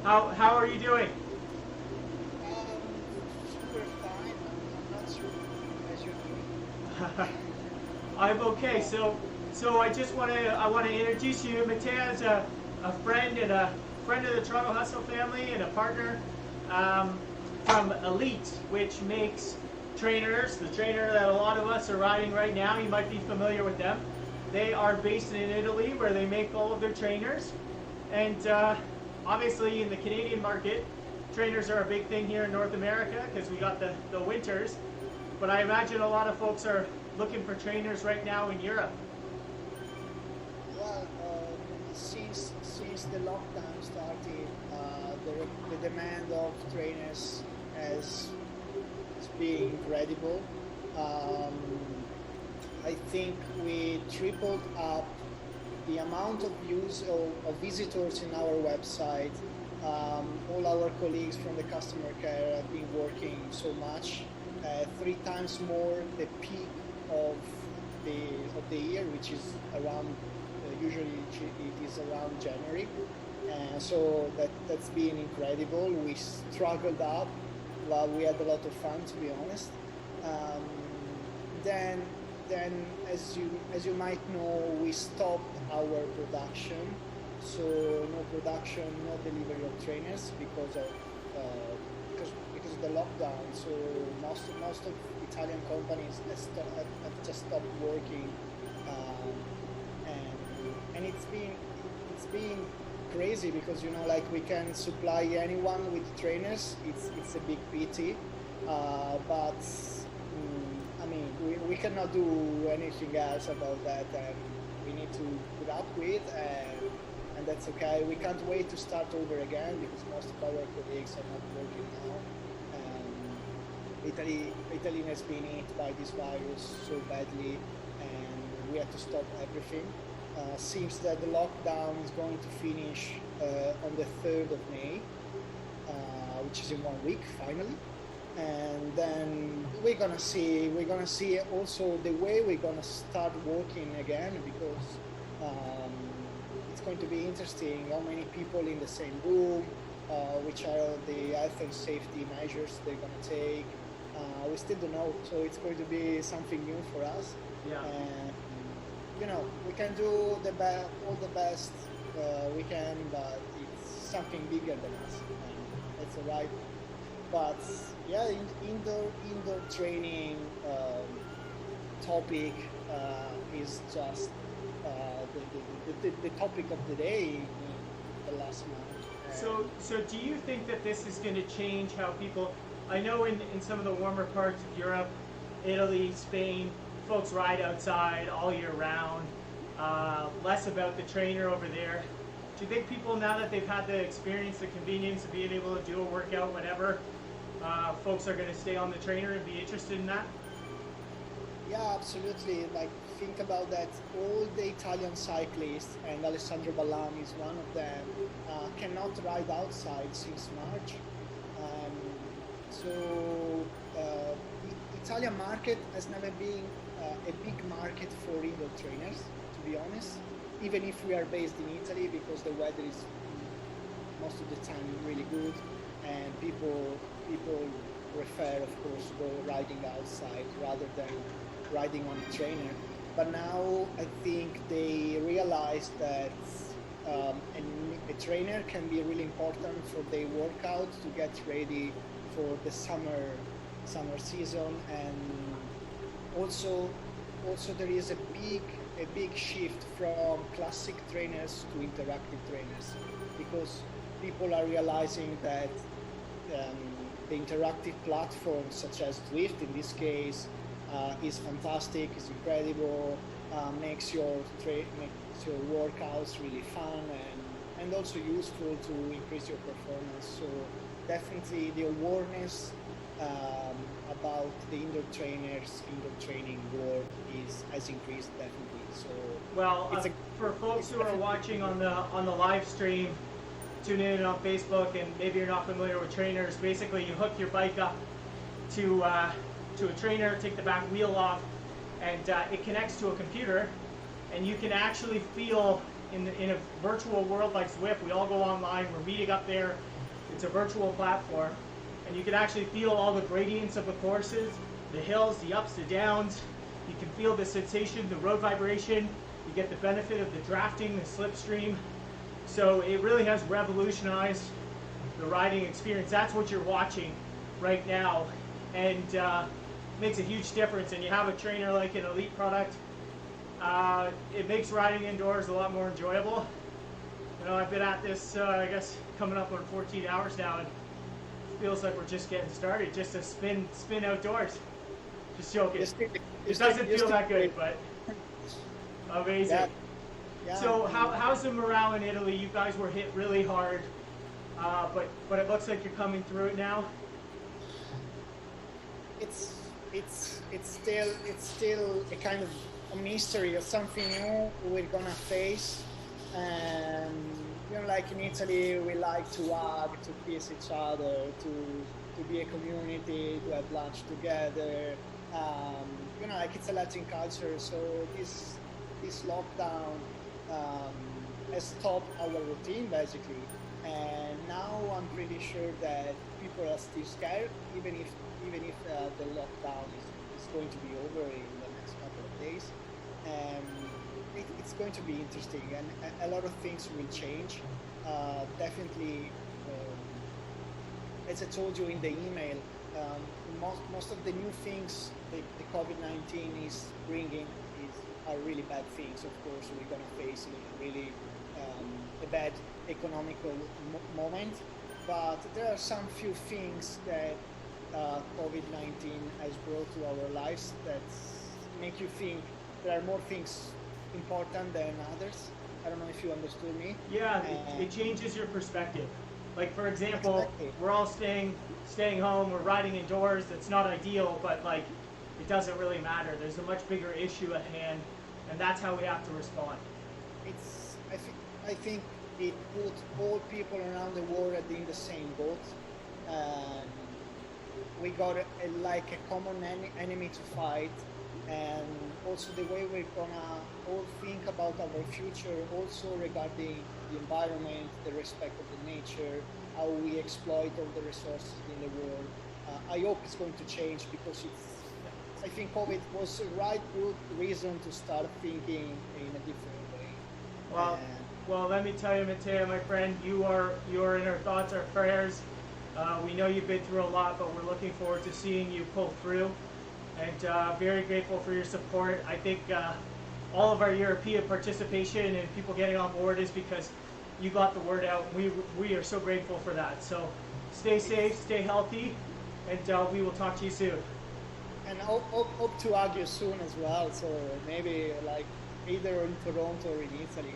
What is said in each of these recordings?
How are you doing? Super fine. I'm not sure as you're doing. I'm okay. So I want to introduce you. Mattia is a friend and a friend of the Toronto Hustle family and a partner um, from Elite, which makes trainers. The trainer that a lot of us are riding right now. You might be familiar with them. They are based in Italy, where they make all of their trainers, and obviously in the Canadian market, trainers are a big thing here in North America because we got the winters. But I imagine a lot of folks are looking for trainers right now in Europe. Well, since the lockdown started, the demand of trainers has been incredible. Um, I think we tripled up the amount of of visitors in our website. All our colleagues from the customer care have been working so much, 3 times more the peak of the year, which is around usually it is around January. So that's been incredible. We struggled up, but we had a lot of fun, to be honest. Um, then then as you might know, we stopped our production, so no production, no delivery of trainers because of the lockdown. So most of Italian companies have just stopped working, um, and it's been crazy because like we can supply anyone with trainers. It's a big pity, but I mean we cannot do anything else about that, and we need to put up with, and that's okay. We can't wait to start over again because most of our colleagues are not working now. Italy has been hit by this virus so badly, and we had to stop everything. Seems that the lockdown is going to finish on the 3rd of May, which is in 1 week finally. And then we're gonna see also the way we're gonna start working again, because um, it's going to be interesting how many people in the same room, which are the health and safety measures they're gonna take. We still don't know, so it's going to be something new for us. Yeah. And we can do all the best we can, but it's something bigger than us, and that's alright. But yeah, indoor training topic is just the topic of the day in the last month. So do you think that this is going to change how people? I know in some of the warmer parts of Europe, Italy, Spain, folks ride outside all year round. Less about the trainer over there. Do you think people, now that they've had the experience, the convenience of being able to do a workout whenever, folks are going to stay on the trainer and be interested in that? Yeah, absolutely. Like, think about that. All the Italian cyclists, and Alessandro Ballan is one of them, cannot ride outside since March. Um, so, Italian market has never been a big market for indoor trainers, to be honest. Even if we are based in Italy, because the weather is most of the time really good, and people prefer, of course, go riding outside rather than riding on a trainer. But now I think they realize that a trainer can be really important for their workout to get ready for the summer season. And also there is a big shift from classic trainers to interactive trainers, because people are realizing that um, the interactive platforms such as Zwift in this case is fantastic, is incredible, makes your workouts really fun, and also useful to increase your performance. So definitely the awareness about the indoor training world has increased, definitely. So Well, it's a for folks it's who are definitely watching on the live stream, tune in on Facebook, and maybe you're not familiar with trainers. Basically, you hook your bike up to a trainer, take the back wheel off, and it connects to a computer, and you can actually feel in a virtual world like Zwift, we all go online. We're meeting up there. It's a virtual platform, and you can actually feel all the gradients of the courses, the hills, the ups, the downs. You can feel the sensation, the road vibration. You get the benefit of the drafting, the slipstream. So it really has revolutionized the riding experience. That's what you're watching right now, and makes a huge difference. And you have a trainer like an Elite product. It makes riding indoors a lot more enjoyable. You know, I've been at this, I guess, coming up on 14 hours now, and it feels like we're just getting started. Just a spin outdoors. Just joking. It doesn't feel that good, but amazing. Yeah. Yeah. So how's the morale in Italy? You guys were hit really hard, but it looks like you're coming through it now. It's still a kind of a mystery or something new we're gonna face. And you know, like in Italy, we like to hug, to kiss each other, to be a community, to have lunch together. You know, like it's a Latin culture, so this lockdown has stopped our routine basically. And now I'm pretty sure that people are still scared, even if the lockdown is going to be over in the next couple of days. It's going to be interesting, and a lot of things will change. Definitely, as I told you in the email, most of the new things the COVID-19 is bringing are really bad things. Of course, we're going to face really a bad economical moment, but there are some few things that COVID-19 has brought to our lives that make you think there are more things important than others. I don't know if you understood me. Yeah, it changes your perspective. Like, for example, Exactly. we're all staying home, we're riding indoors. That's not ideal, but like, it doesn't really matter. There's a much bigger issue at hand, and that's how we have to respond. I think it put all people around the world in the same boat. And we got like a common enemy to fight, and also the way we're gonna all think about our future, also regarding the environment, the respect of the nature, how we exploit all the resources in the world. I hope it's going to change, because I think COVID was the right good reason to start thinking in a different way. Well, let me tell you, Mattia, my friend, you are in our thoughts, our prayers. We know you've been through a lot, but we're looking forward to seeing you pull through, and very grateful for your support. I think all of our European participation and people getting on board is because you got the word out. We are so grateful for that. So stay safe, stay healthy, and we will talk to you soon. And hope to hug you soon as well. So maybe like either in Toronto or in Italy,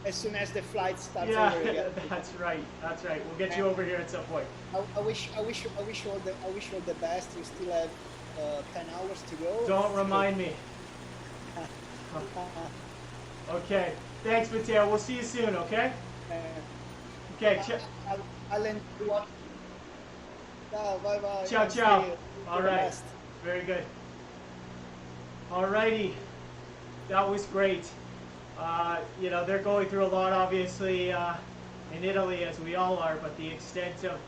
as soon as the flight starts over again. Yeah, that's right. That's right. We'll get you over here at some point. I wish you all the best. You still have 10 hours to go. Don't remind me. Okay. Thanks, Mattia. We'll see you soon. Okay. Okay. I'll end what. Bye bye. Ciao, ciao. All right. Very good. Alrighty. That was great. You know, they're going through a lot, obviously, in Italy, as we all are, but the extent of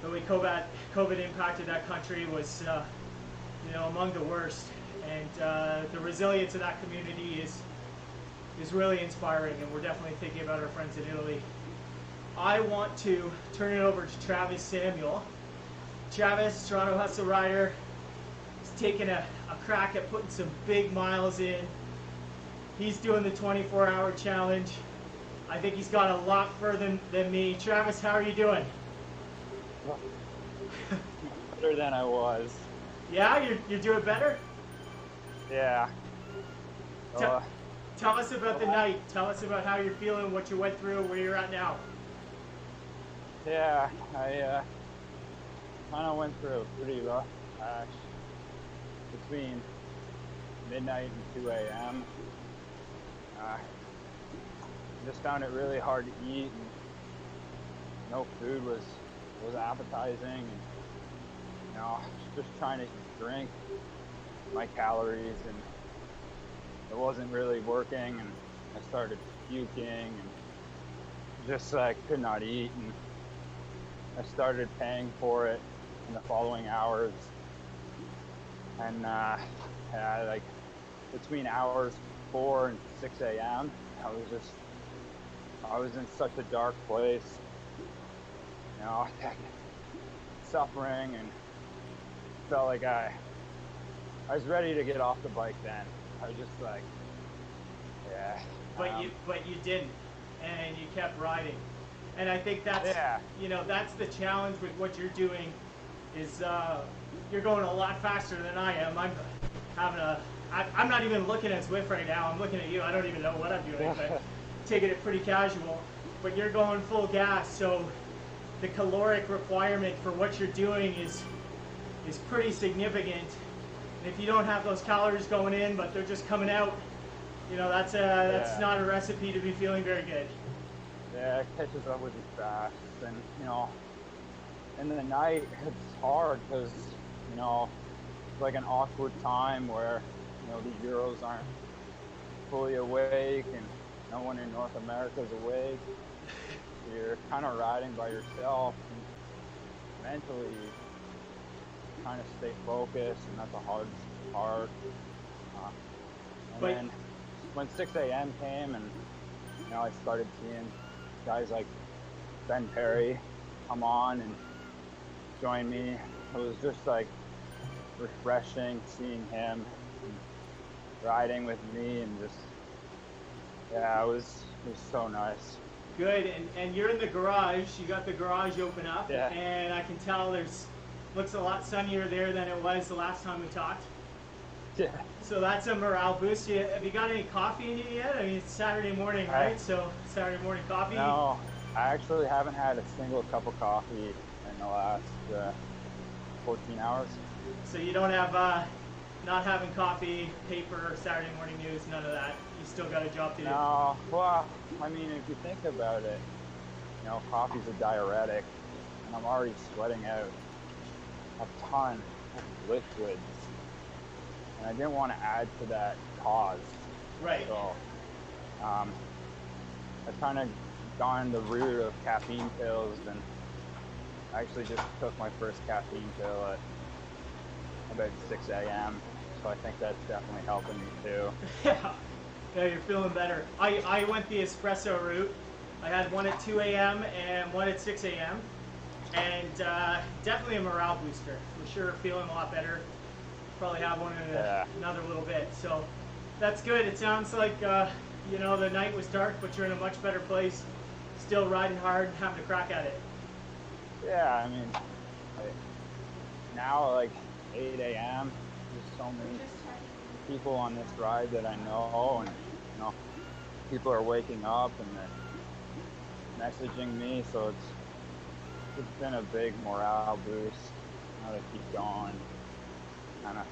the way COVID impacted that country was, you know, among the worst. And the resilience of that community is really inspiring, and we're definitely thinking about our friends in Italy. I want to turn it over to Travis Samuel. Travis, Toronto Hustle Rider, is taking a crack at putting some big miles in. He's doing the 24-hour challenge. I think he's got a lot further than me. Travis, how are you doing? Better than I was. Yeah, you're doing better? Yeah. Tell us about the night. Tell us about how you're feeling, what you went through, where you're at now. Yeah, I kind of went through a pretty rough patch between midnight and 2 a.m. Just found it really hard to eat, and no food was appetizing, and you know, just trying to drink my calories, and it wasn't really working, and I started puking and just like could not eat, and I started paying for it in the following hours. And yeah, like between hours 4 and 6 a.m. I was in such a dark place, you know, suffering, and felt like I was ready to get off the bike then. I was just like, yeah. But you didn't, and you kept riding. And I think that's, Yeah. you know, that's the challenge with what you're doing is you're going a lot faster than I am. I'm not even looking at Zwift right now. I'm looking at you. I don't even know what I'm doing, but taking it pretty casual. But you're going full gas, so the caloric requirement for what you're doing is pretty significant. And if you don't have those calories going in, but they're just coming out, you know, that's not a recipe to be feeling very good. Yeah, it catches up with you fast, and you know, in the night it's hard because you know it's like an awkward time where you know the Euros aren't fully awake and no one in North America is awake. You're kind of riding by yourself, and mentally trying to stay focused, and that's a hard part. And then when 6 a.m. came, and you know I started seeing guys like Ben Perry come on and join me. It was just like refreshing seeing him riding with me, and just yeah, it was so nice. Good, and you're in the garage. You got the garage open up, Yeah. and I can tell looks a lot sunnier there than it was the last time we talked. Yeah. So that's a morale boost. Have you got any coffee in you yet? I mean, it's Saturday morning, right? So Saturday morning coffee. No, I actually haven't had a single cup of coffee in the last 14 hours. So you don't have not having coffee, paper, Saturday morning news, none of that. You still got a job to do. No, well, I mean, if you think about it, you know, coffee's a diuretic, and I'm already sweating out a ton of liquids, and I didn't want to add to that cause. Right. So, I've kind of gone the route of caffeine pills, and I actually just took my first caffeine pill at about 6 a.m. So I think that's definitely helping me too. Yeah, you're feeling better. I went the espresso route. I had one at 2 a.m. and one at 6 a.m. And definitely a morale booster. For sure, feeling a lot better. Probably have one in another little bit. So that's good. It sounds like, you know, the night was dark, but you're in a much better place. Still riding hard and having to crack at it. Yeah, I mean, now like 8 a.m. There's so many people on this ride that I know, and you know, people are waking up and they're messaging me, so it's been a big morale boost. Now to keep going, kind of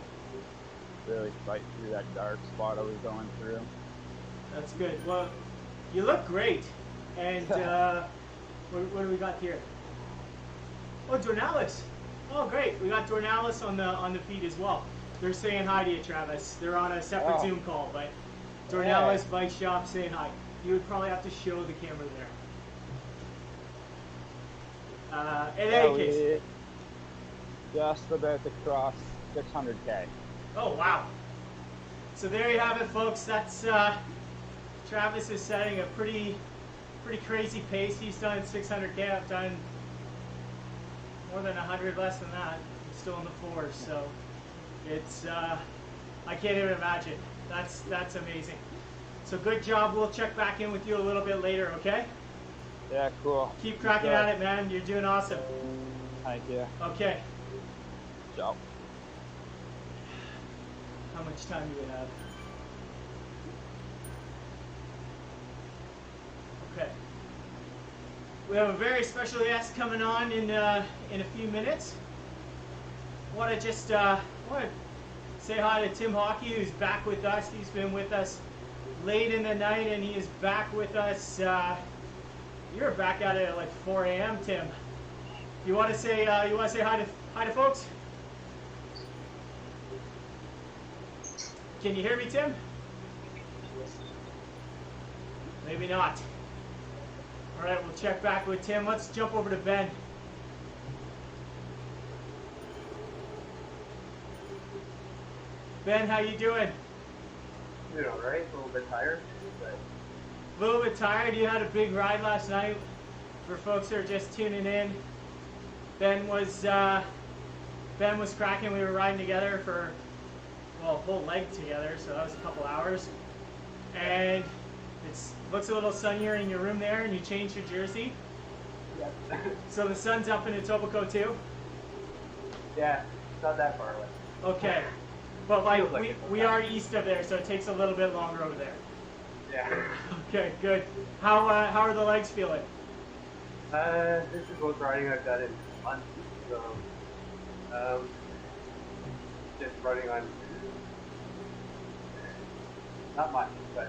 really fight through that dark spot I was going through. That's good. Well, you look great. And what do we got here? Oh, Dornalis. Oh, great. We got Dornalis on the feed as well. They're saying hi to you, Travis. They're on a separate Zoom call, but Dornalis Bike Shop saying hi. You would probably have to show the camera there. In any case. Just about to cross 600K. Oh, wow. So there you have it, folks. That's Travis is setting a pretty crazy pace. He's done 600K. I've done more than 100, less than that. I'm still in the fours, so it's I can't even imagine. That's amazing. So good job. We'll check back in with you a little bit later, okay? Yeah, cool. Keep cracking at it, man. You're doing awesome. Thank you. Okay. Ciao. How much time do we have? Okay. We have a very special guest coming on in a few minutes. I want to just say hi to Tim Hockey, who's back with us. He's been with us late in the night, and he is back with us. You were back at it at like 4 a.m., Tim. You want to say hi to folks? Can you hear me, Tim? Maybe not. All right, we'll check back with Tim. Let's jump over to Ben. Ben, how you doing? Doing all right. A little bit tired, but A little bit tired. You had a big ride last night. For folks who are just tuning in, Ben was cracking. We were riding together for, well, a whole leg together, so that was a couple hours. And it looks a little sunnier in your room there, and you changed your jersey. yeah, So the sun's up in Etobicoke too? yeah, it's not that far away. Okay. But like, Feels like it. we are east of there, so it takes a little bit longer over there. Yeah. Okay, good. How are the legs feeling? This is most riding I've done in months, so just running on not much, but